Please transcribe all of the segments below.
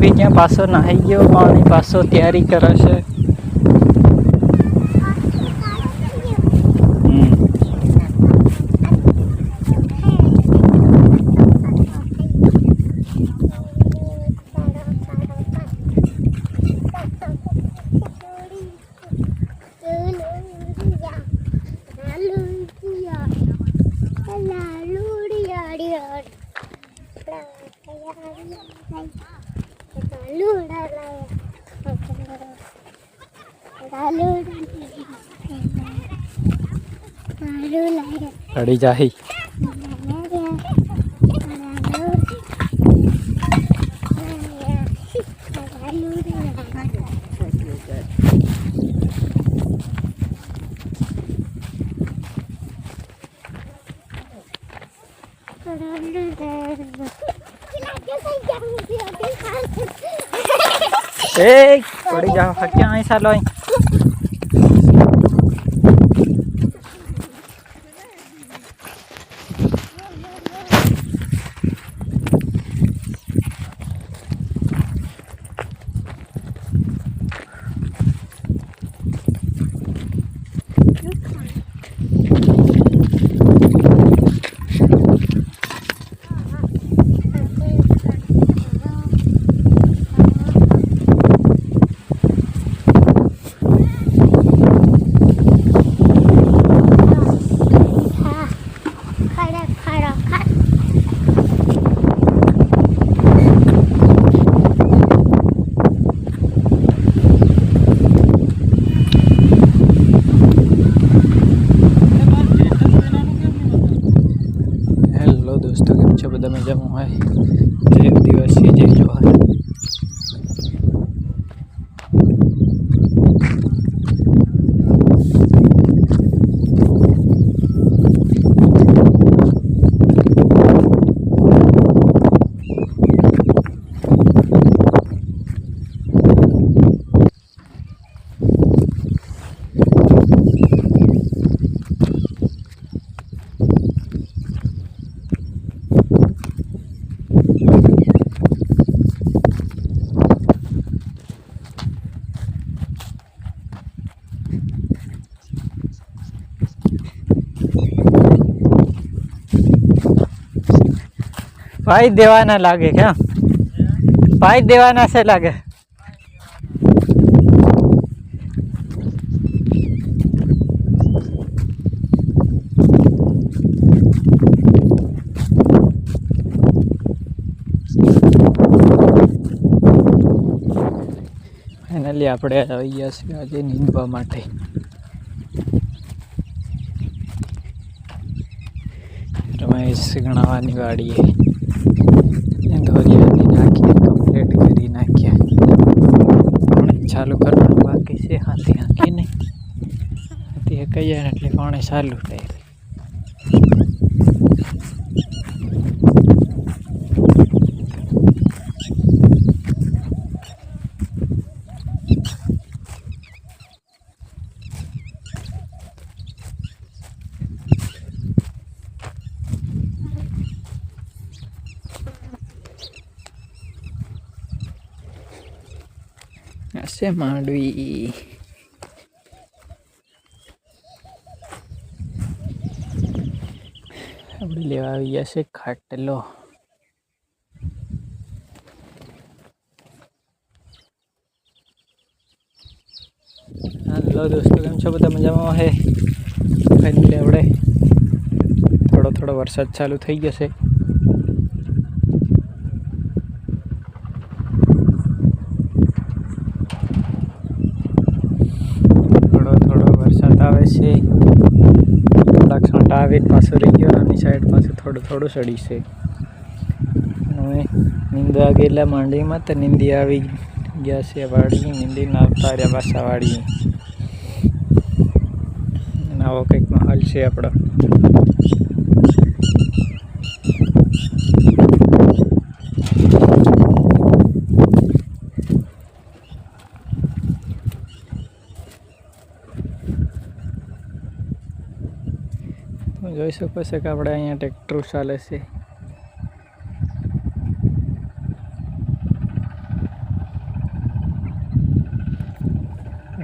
भी क्या पासो नहाई गयो पानी पासो तैयारी करे छे। अड़ी जाही ए पड़ी जाओ क्या ऐसा लो दोस्तों केम छे बधा मजामां है। जय आदिवासी जय जोहार। भाई देवाना लागे क्या भाई देवाना से लागे फाइनली આપણે આવી ગયા છે આજે નીંદવા માટે। રમેશ ગણાવાની વાડીએ ધોરિયાની નાખી કમ્પ્લીટ કરી નાખ્યા। પાણી ચાલુ કરવાનું બાકી છે। હાથી હાંકી નહીં હાથી કહીએ એટલે પાણી ચાલુ થાય। ऐसे मांडवी अपने लेवा ऐसे खाटलो। हेलो दोस्तों केम छो बधा मजामां है। फाइनली આપણે થોડો થોડો વરસાદ ચાલુ થઈ ગયો છે। આવે છે થોડાક છાંટા આવે પાછો રહી ગયો આની સાઈડ પાસે થોડું થોડું સડી છે। હવે નીંદવા ગયેલા માંડવીમાં તો નીંદી આવી ગયા છે વાડી નીંદીને આવતા રહ્યા પાછા વાડી। આવો કંઈક માહોલ છે આપણો। જોઈ શકો છો કે આપણે અહીંયા ટ્રેક્ટર ચાલે છે।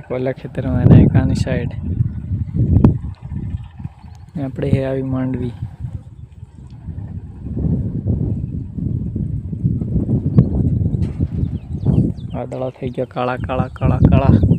એક ઓલા ખેતરમાં અને એક આની સાઈડ. આપણે હે આવી માંડવી. વાદળા થઈ ગયા કાળા કાળા કાળા કાળા.